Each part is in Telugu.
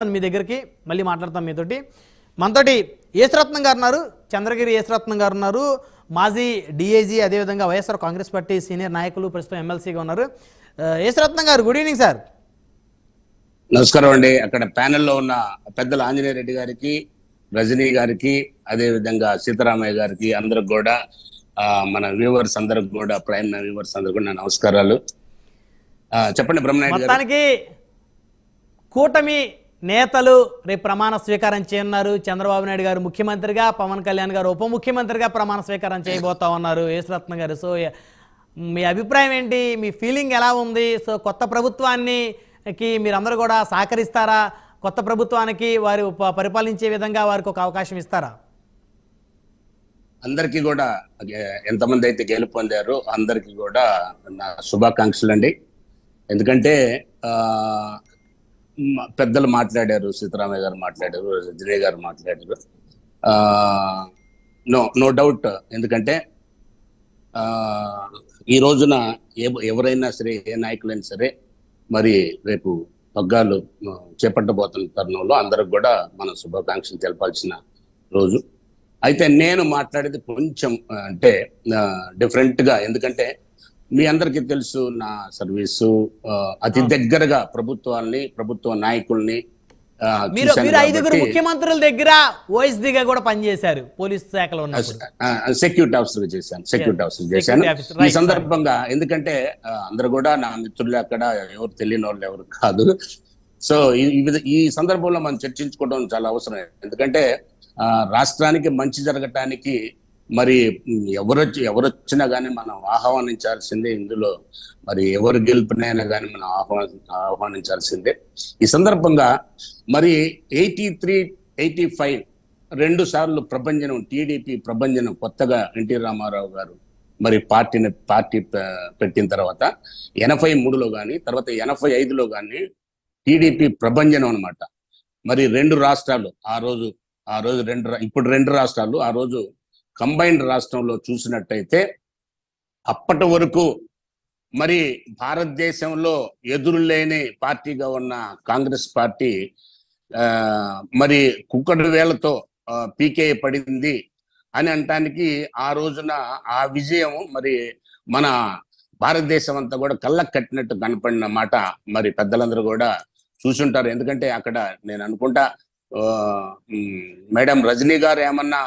మీ దగ్గరికి మళ్ళీ మాట్లాడతాం మీతోటి. మనతోటి యేసరత్నం గారు ఉన్నారు, చంద్రగిరి యేసరత్నం గారు ఉన్నారు, మాజీ డిఐజీ, అదేవిధంగా వైఎస్ఆర్ కాంగ్రెస్ పార్టీ సీనియర్ నాయకులు, ప్రస్తుతం ఎమ్మెల్సీగా ఉన్నారు. యేసరత్నం గారు, గుడ్ ఈవినింగ్ సార్. నమస్కారం అండి. అక్కడ ప్యానెల్లో ఉన్న పెద్దల ఆంజనేయ రెడ్డి గారికి, రజనీ గారికి, అదే విధంగా సీతారామయ్య గారికి, అందరికి కూడా మన వ్యూవర్స్ అందరికి కూడా, ప్రైమ్ వ్యూవర్స్ అందరికి కూడా నా నమస్కారాలు. చెప్పండి బ్రహ్మనాయుడు గారు. మొత్తానికి కూటమి నేతలు రేపు ప్రమాణ స్వీకారం చేయనున్నారు. చంద్రబాబు నాయుడు గారు ముఖ్యమంత్రిగా, పవన్ కళ్యాణ్ గారు ఉప ముఖ్యమంత్రిగా ప్రమాణ స్వీకారం చేయబోతా ఉన్నారు. యేసరత్నం గారు, సో మీ అభిప్రాయం ఏంటి? మీ ఫీలింగ్ ఎలా ఉంది? సో కొత్త ప్రభుత్వానికి మీరందరూ కూడా సహకరిస్తారా? కొత్త ప్రభుత్వానికి వారు పరిపాలించే విధంగా వారికి ఒక అవకాశం ఇస్తారా? అందరికీ కూడా, ఎంతమంది అయితే గెలుపొందారో అందరికీ కూడా నా శుభాకాంక్షలు అండి. ఎందుకంటే పెద్దలు మాట్లాడారు, సీతారామయ్య గారు మాట్లాడారు, రజనీ గారు మాట్లాడారు. No doubt. ఎందుకంటే ఈ రోజున ఎవరైనా సరే, ఏ నాయకులైనా సరే, మరి రేపు పగ్గాలు చేపట్టబోతున్న తరుణంలో అందరికి కూడా మన శుభాకాంక్షలు తెలపాల్సిన రోజు. అయితే నేను మాట్లాడేది కొంచెం అంటే డిఫరెంట్ గా, ఎందుకంటే మీ అందరికీ తెలుసు నా సర్వీసు అతి దగ్గరగా ప్రభుత్వాల్ని, ప్రభుత్వ నాయకుల్ని. మీరు 5 ముఖ్యమంత్రుల దగ్గర ఓఎస్డీగా కూడా పనిచేశారు, పోలీస్ శాఖలో ఉన్నప్పుడు. సెక్యూరిటీ ఆఫీసర్ చేశాను. ఈ సందర్భంగా, ఎందుకంటే అందరు కూడా నా మిత్రులు, అక్కడ ఎవరు తెలియని వాళ్ళు ఎవరు కాదు. సో ఈ సందర్భంలో మనం చర్చించుకోవడం చాలా అవసరం. ఎందుకంటే రాష్ట్రానికి మంచి జరగటానికి మరి ఎవరొచ్చినా కానీ మనం ఆహ్వానించాల్సిందే. ఇందులో మరి ఎవరు గెలుపునైనా కానీ మనం ఆహ్వానించాల్సిందే. ఈ సందర్భంగా మరి 83, 85 2 సార్లు ప్రభంజనం, టీడీపీ ప్రభంజనం కొత్తగా ఎన్టీ రామారావు గారు మరి పార్టీ పెట్టిన తర్వాత 83లో కానీ, తర్వాత 85లో కానీ టీడీపీ ప్రభంజనం అనమాట. మరి 2 రాష్ట్రాలు ఆ రోజు ఇప్పుడు 2 రాష్ట్రాలు ఆ రోజు కంబైన్డ్ రాష్ట్రంలో చూసినట్టయితే, అప్పటి వరకు మరి భారతదేశంలో ఎదురులేని పార్టీగా ఉన్న కాంగ్రెస్ పార్టీ మరి కుక్కడి వేలతో పీకే పడింది అని అనటానికి ఆ రోజున ఆ విజయం మరి మన భారతదేశం అంతా కూడా కళ్ళకు కట్టినట్టు కనపడిన మాట మరి పెద్దలందరూ కూడా చూసుంటారు. ఎందుకంటే అక్కడ నేను అనుకుంటా మేడం రజనీ గారు ఏమన్నా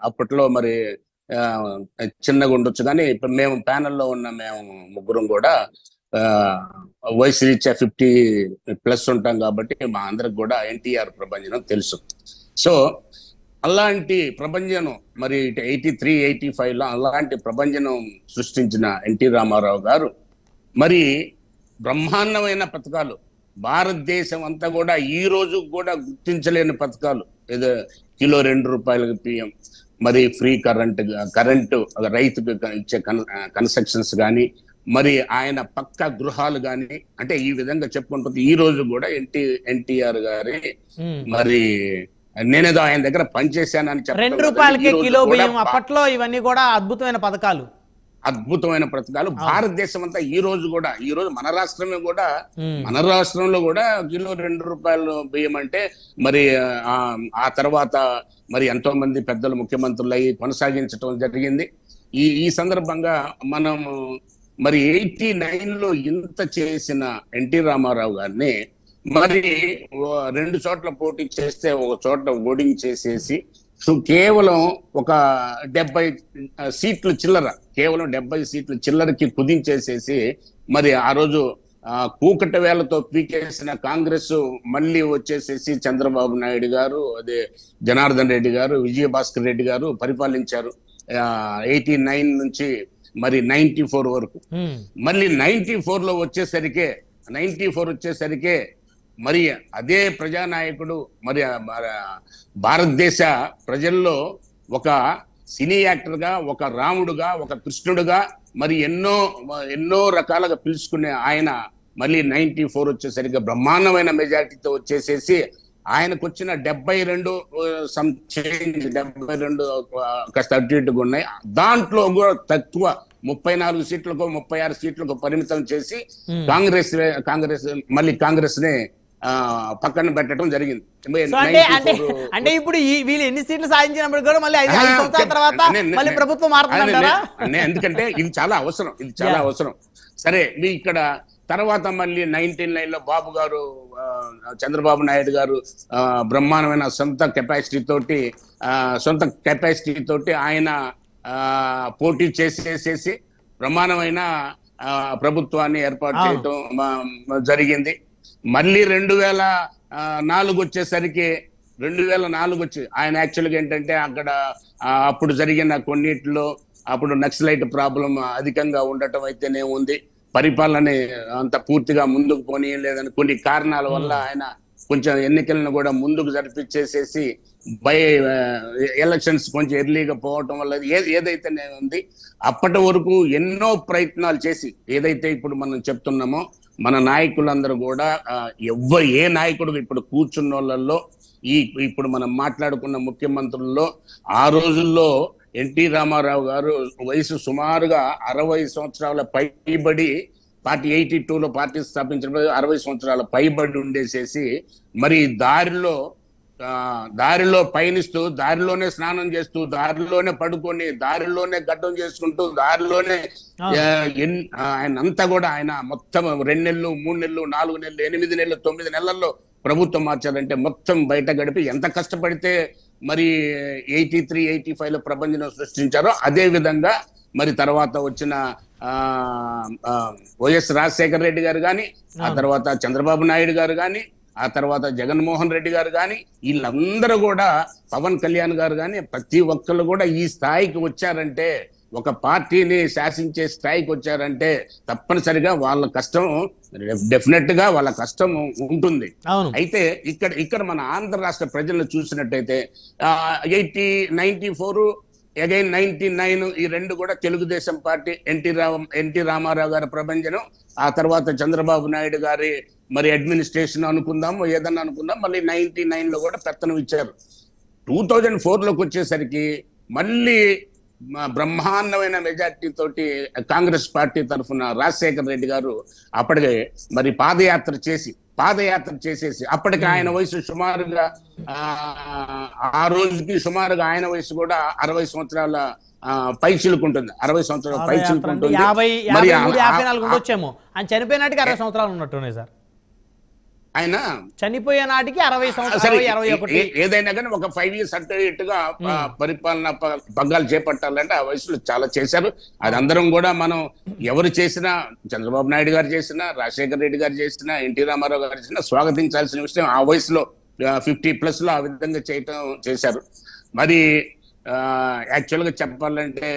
అప్పట్లో మరి చిన్నగా ఉండొచ్చు, కానీ ఇప్పుడు మేము ప్యానెల్లో ఉన్న మేము ముగ్గురం కూడా వయసు రీత్యా 50+ ఉంటాం కాబట్టి మా అందరికి కూడా ఎన్టీఆర్ ప్రభంజనం తెలుసు. సో అలాంటి ప్రభంజనం మరి 83, 85లో అలాంటి ప్రభంజనం సృష్టించిన ఎన్టీ రామారావు గారు మరి బ్రహ్మాండమైన పథకాలు, భారతదేశం అంతా కూడా ఈ రోజు కూడా గుర్తించలేని పథకాలు, ఏదో కిలో 2 రూపాయలకు పిఎం, మరి ఫ్రీ కరెంటు రైతుకు ఇచ్చే కన్స్ట్రక్షన్స్ కానీ, మరి ఆయన పక్క గృహాలు కానీ, అంటే ఈ విధంగా చెప్పుకుంటుంది. ఈ రోజు కూడా ఎన్టీఆర్ గారి మరి నేనేదో ఆయన దగ్గర పనిచేశానని చెప్పి 2 రూపాయలకే కిలో బియ్యం, అప్పట్లో ఇవన్నీ కూడా అద్భుతమైన పథకాలు. భారతదేశం అంతా ఈ రోజు మన రాష్ట్రమే కూడా, మన రాష్ట్రంలో కూడా కిలో 2 రూపాయలు బియ్యం అంటే మరి ఆ తర్వాత మరి ఎంతో మంది పెద్దలు ముఖ్యమంత్రులు అయ్యి కొనసాగించడం జరిగింది. ఈ సందర్భంగా మనం మరి 89లో ఇంత చేసిన ఎన్టీ రామారావు గారిని మరి 2 చోట్ల పోటీ చేస్తే ఒక చోట ఓడించేసేసి కేవలం ఒక 70 సీట్లు చిల్లర, కేవలం 70 సీట్లు చిల్లరకి కుదించేసేసి మరి ఆ రోజు కూకట వేలతో పీకేసిన కాంగ్రెస్ మళ్ళీ వచ్చేసేసి చంద్రబాబు నాయుడు గారు, అదే జనార్దన్ రెడ్డి గారు, విజయభాస్కర్ రెడ్డి గారు పరిపాలించారు 89 నుంచి మరి 94 వరకు. మళ్ళీ 94లో వచ్చేసరికే మరి అదే ప్రజానాయకుడు మరి భారతదేశ ప్రజల్లో ఒక సినీ యాక్టర్గా, ఒక రాముడుగా, ఒక కృష్ణుడుగా మరి ఎన్నో రకాలుగా పిలుచుకునే ఆయన మళ్ళీ 94 వచ్చేసరికి బ్రహ్మాండమైన మెజారిటీతో వచ్చేసేసి ఆయనకు వచ్చిన 72 కాస్త అటు ఇటుగా ఉన్నాయి. దాంట్లో కూడా తక్కువ 34 సీట్లకు 36 సీట్లకు పరిమితం చేసి కాంగ్రెస్ మళ్ళీ కాంగ్రెస్ నే పక్కన పెట్టడం జరిగింది. అంటే ఇప్పుడు వీళ్ళు ఎన్ని సీట్లు సాధించినప్పుడు కూడా మళ్ళీ 5 సంవత్సరాల తర్వాత మళ్ళీ ప్రభుత్వం మారుతుందంటారా? ఎందుకంటే ఇది చాలా అవసరం. సరే, మీ ఇక్కడ తర్వాత మళ్ళీ 1999లో బాబు గారు, చంద్రబాబు నాయుడు గారు బ్రహ్మాండమైన సొంత కెపాసిటీ తోటి ఆయన పోటీ చేసేసి బ్రహ్మాండమైన ప్రభుత్వాన్ని ఏర్పాటు చేయటం జరిగింది. మళ్ళీ 2004 వచ్చేసరికి 2004 వచ్చి ఆయన యాక్చువల్గా ఏంటంటే అక్కడ అప్పుడు జరిగిన కొన్నిట్లో అప్పుడు నక్సలైట్ ప్రాబ్లం అధికంగా ఉండటం అయితేనే ఉంది, పరిపాలన అంత పూర్తిగా ముందుకు పోనీయలేదని కొన్ని కారణాల వల్ల ఆయన కొంచెం ఎన్నికలను కూడా ముందుకు జరిపించేసేసి ఎలక్షన్స్ కొంచెం ఎర్లీగా పోవటం వల్ల ఏదైతేనే ఉంది. అప్పటి వరకు ఎన్నో ప్రయత్నాలు చేసి ఏదైతే ఇప్పుడు మనం చెప్తున్నామో మన నాయకులందరూ కూడా ఏ నాయకుడు ఇప్పుడు కూర్చున్న వాళ్ళల్లో ఇప్పుడు మనం మాట్లాడుకున్న ముఖ్యమంత్రుల్లో ఆ రోజుల్లో ఎన్టీ రామారావు గారు వయసు సుమారుగా 60 సంవత్సరాల పైబడి పార్టీ 82లో పార్టీ స్థాపించినప్పుడు 60 సంవత్సరాల పైబడి ఉండేసేసి మరి దారిలో పయనిస్తూ, దారిలోనే స్నానం చేస్తూ, దారిలోనే పడుకొని, దారిలోనే గడ్డం చేసుకుంటూ, దారిలోనే ఆయన అంతా కూడా ఆయన మొత్తం 2 నెలలు 3 నెలలు 4 నెలలు 8 నెలలు 9 నెలల్లో ప్రభుత్వం మార్చారంటే మొత్తం బయట గడిపి ఎంత కష్టపడితే మరి 83, 85లో ప్రపంచం సృష్టించారో అదే విధంగా మరి తర్వాత వచ్చిన వైఎస్ రాజశేఖర రెడ్డి గారు కానీ, ఆ తర్వాత చంద్రబాబు నాయుడు గారు కానీ, ఆ తర్వాత జగన్మోహన్ రెడ్డి గారు కానీ, వీళ్ళందరూ కూడా పవన్ కళ్యాణ్ గారు కానీ ప్రతి ఒక్కళ్ళు కూడా ఈ స్థాయికి వచ్చారంటే, ఒక పార్టీని శాసించే స్థాయికి వచ్చారంటే తప్పనిసరిగా వాళ్ళ కష్టం డెఫినెట్ గా వాళ్ళ కష్టం ఉంటుంది. అయితే ఇక్కడ మన ఆంధ్ర రాష్ట్ర ప్రజలను చూసినట్టయితే 94 అగైన్ 99 ఈ రెండు కూడా తెలుగుదేశం పార్టీ ఎన్టీ రామారావు గారి ప్రభంజనం, ఆ తర్వాత చంద్రబాబు నాయుడు గారి మరి అడ్మినిస్ట్రేషన్ అనుకుందాం, ఏదన్నా అనుకుందాం, మళ్ళీ 99లో కూడా పెత్తనం ఇచ్చారు. 2004లోకి వచ్చేసరికి మళ్ళీ బ్రహ్మాండమైన మెజార్టీ తోటి కాంగ్రెస్ పార్టీ తరఫున రాజశేఖర రెడ్డి గారు అప్పటికే మరి పాదయాత్ర చేసేసి అప్పటికి ఆయన వయసు సుమారుగా ఆ రోజుకి సుమారుగా ఆయన వయసు కూడా 60 సంవత్సరాల పైచిలుకుంటుంది. 60 సంవత్సరాల పైచిలుకుంటుంది. 54 ఉండొచ్చేమో. ఆయన చనిపోయినాటికి 60 సంవత్సరాలు ఉన్నట్టున్నాయి సార్. ఆయన చనిపోయే నాటికి 60 సంవత్సరాలు 61. ఏదైనా కానీ ఒక 5 years అటు ఇటుగా పరిపాలన పగ్గాలు చేపట్టాలంటే ఆ వయసులో చాలా చేశారు. అది అందరం కూడా మనం ఎవరు చేసినా, చంద్రబాబు నాయుడు గారు చేసినా, రాజశేఖర రెడ్డి గారు చేసినా, ఎన్టీ రామారావు గారు చేసినా స్వాగతించాల్సిన విషయం. ఆ వయసులో 50+ లో ఆ విధంగా చేశారు. మరి యాక్చువల్గా చెప్పాలంటే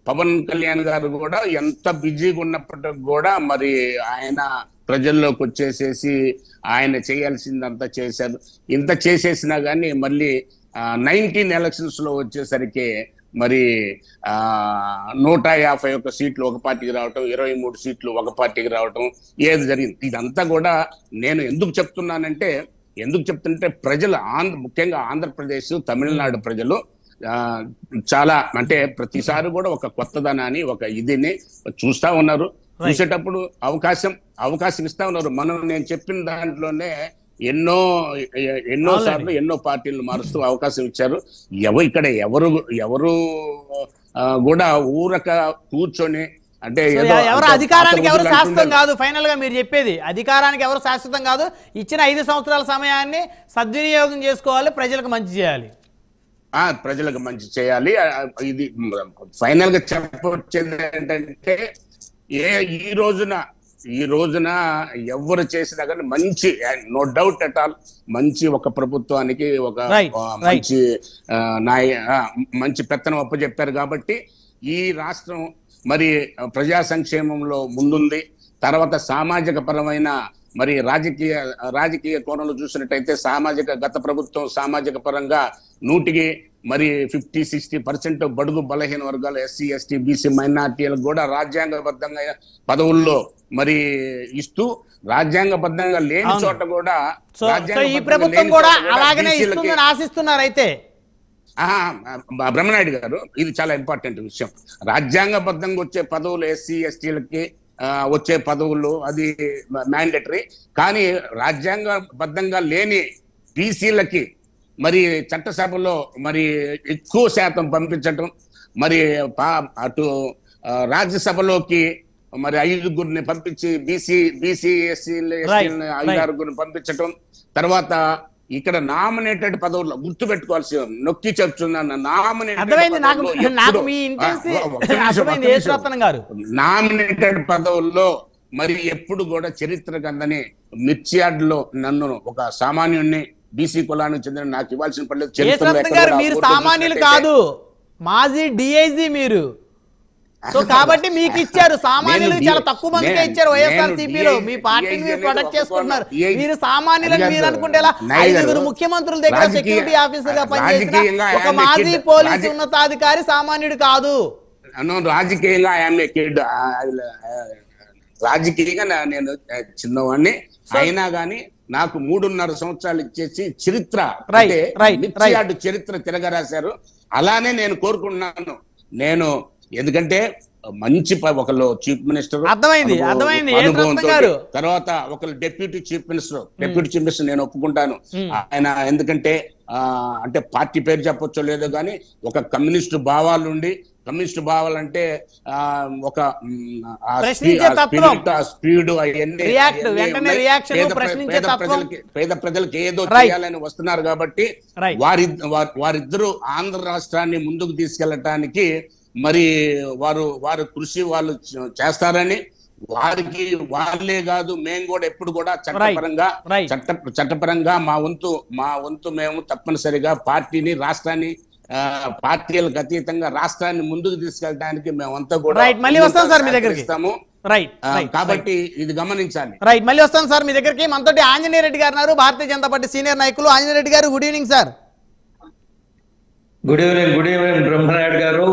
పవన్ కళ్యాణ్ గారు కూడా ఎంత బిజీగా ఉన్నప్పటికీ కూడా మరి ఆయన ప్రజల్లోకి వచ్చేసేసి ఆయన చేయాల్సిందంతా చేశారు. ఇంత చేసేసినా కానీ మళ్ళీ 19 ఎలక్షన్స్ లో వచ్చేసరికి మరి 151 సీట్లు ఒక పార్టీకి రావటం, 23 సీట్లు ఒక పార్టీకి రావటం ఏది జరిగింది. ఇదంతా కూడా నేను ఎందుకు చెప్తుంటే ప్రజలు ముఖ్యంగా ఆంధ్రప్రదేశ్, తమిళనాడు ప్రజలు చాలా అంటే ప్రతిసారి కూడా ఒక కొత్తదనాన్ని, ఒక ఇదిని చూస్తా ఉన్నారు. చూసేటప్పుడు అవకాశం ఇస్తా ఉన్నారు. నేను చెప్పిన దాంట్లోనే ఎన్నో సార్లు ఎన్నో పార్టీలు మారుస్తూ అవకాశం ఇచ్చారు. ఇక్కడ ఎవరు కూడా ఊరక కూర్చొని అంటే ఎవరు అధికారానికి ఎవరు శాశ్వతం కాదు. ఫైనల్ గా మీరు చెప్పేది అధికారానికి ఎవరు శాశ్వతం కాదు. ఇచ్చిన 5 సంవత్సరాల సమయాన్ని సద్వినియోగం చేసుకోవాలి, ప్రజలకు మంచి చేయాలి. ప్రజలకు మంచి చేయాలి. ఇది ఫైనల్ గా చెప్పొచ్చేది ఏంటంటే ఈ రోజున ఎవరు చేసినా కానీ మంచి, నో డౌట్ అట్ ఆల్, మంచి ఒక ప్రభుత్వానికి ఒక మంచి పెత్తనం అప్పచెప్పారు. కాబట్టి ఈ రాష్ట్రం మరి ప్రజా సంక్షేమంలో ముందుంది. తర్వాత సామాజిక పరమైన మరి రాజకీయ కోణంలో చూసినట్టయితే గత ప్రభుత్వం సామాజిక పరంగా 100కి మరి 50-60% బడుగు బలహీన వర్గాలు, ఎస్సీ, ఎస్టీ, బీసీ, మైనార్టీలకు కూడా రాజ్యాంగబద్ధంగా పదవుల్లో మరి ఇస్తూ, రాజ్యాంగబద్ధంగా లేని చోట కూడా ఈ ప్రభుత్వం కూడా అలాగనే ఇస్తుందని ఆశిస్తున్నారు. అయితే బ్రహ్మనాయుడు గారు, ఇది చాలా ఇంపార్టెంట్ విషయం. రాజ్యాంగబద్ధంగా వచ్చే పదవులు ఎస్సీ, ఎస్టీలకి వచ్చే పదవులు అది మ్యాండేటరీ. కానీ రాజ్యాంగబద్ధంగా లేని బీసీలకి మరి చట్టసభలో మరి ఎక్కువ శాతం పంపించటం, మరి అటు రాజ్యసభలోకి మరి 5గురిని పంపించి బీసీ ఎస్సీ 5-6గురిని పంపించటం, తర్వాత ఇక్కడ నామినేటెడ్ పదవుల్లో గుర్తు పెట్టుకోవాల్సి నొక్కి చెప్తున్నాను, నామినేటెడ్ పదవుల్లో మరి ఎప్పుడు కూడా చరిత్రకు అందని మిర్చియాడ్లో నన్ను ఒక సామాన్యుడిని బీసీ కులానికి చెందిన నాకు ఇవ్వాల్సిన పడలేదు. మీరు సామాన్యులు కాదు, మాజీ డిఐజీ మీరు. సో కాబట్టి మీకు ఇచ్చారు, సామాన్యులకు చాలా తక్కువ మందికే ఇచ్చారు వైఎస్ఆర్సీపీలో. మీ పార్టీని మీరు ప్రొటెక్ట్ చేసుకుంటున్నారు. మీరు సామాన్యులను మీరు అనుకుంటే 5 ముఖ్యమంత్రుల దగ్గర సెక్యూరిటీ ఆఫీసర్ గా పనిచేసిన ఒక మాజీ పోలీసు ఉన్నతాధికారి సామాన్యుడు కాదు. రాజకీయంగా రాజకీయంగా నేను చిన్నవాడిని అయినా గానీ నాకు 3.5 సంవత్సరాలు ఇచ్చేసి చరిత్ర అంటే మిర్చియార్డు చరిత్ర తిరగరాశారు. అలానే నేను కోరుకుంటున్నాను. నేను ఎందుకంటే మంచి ఒకళ్ళు చీఫ్ మినిస్టర్, తర్వాత ఒకళ్ళు డిప్యూటీ చీఫ్ మినిస్టర్ నేను ఒప్పుకుంటాను. ఆయన ఎందుకంటే అంటే పార్టీ పేరు చెప్పొచ్చో లేదో కానీ ఒక కమ్యూనిస్టు భావాలుండి, కమ్యూనిస్టు భావాలంటే ఒక స్పీడ్ అవన్నీ పేద ప్రజలకి ఏదో చేయాలని వస్తున్నారు కాబట్టి వారిద్దరూ ఆంధ్ర రాష్ట్రాన్ని ముందుకు తీసుకెళ్లటానికి మరి వారు కృషి వాళ్ళు చేస్తారని, వారికి వాళ్ళే కాదు మేము కూడా ఎప్పుడు కూడా చట్టపరంగా మా వంతు మేము తప్పనిసరిగా పార్టీని, రాష్ట్రాన్ని, పార్టీలకు అతీతంగా రాష్ట్రాన్ని ముందుకు తీసుకెళ్ళడానికి మేమంతా కూడా ఇస్తాము. కాబట్టి ఇది గమనించాలి. మళ్ళీ వస్తాను సార్ మీ దగ్గరికి. మనతోటి ఆంజనేయ రెడ్డి గారు, భారతీయ జనతా పార్టీ సీనియర్ నాయకులు. ఆంజనేయ రెడ్డి గారు, good evening sir. Good evening Brahmanaidu గారు.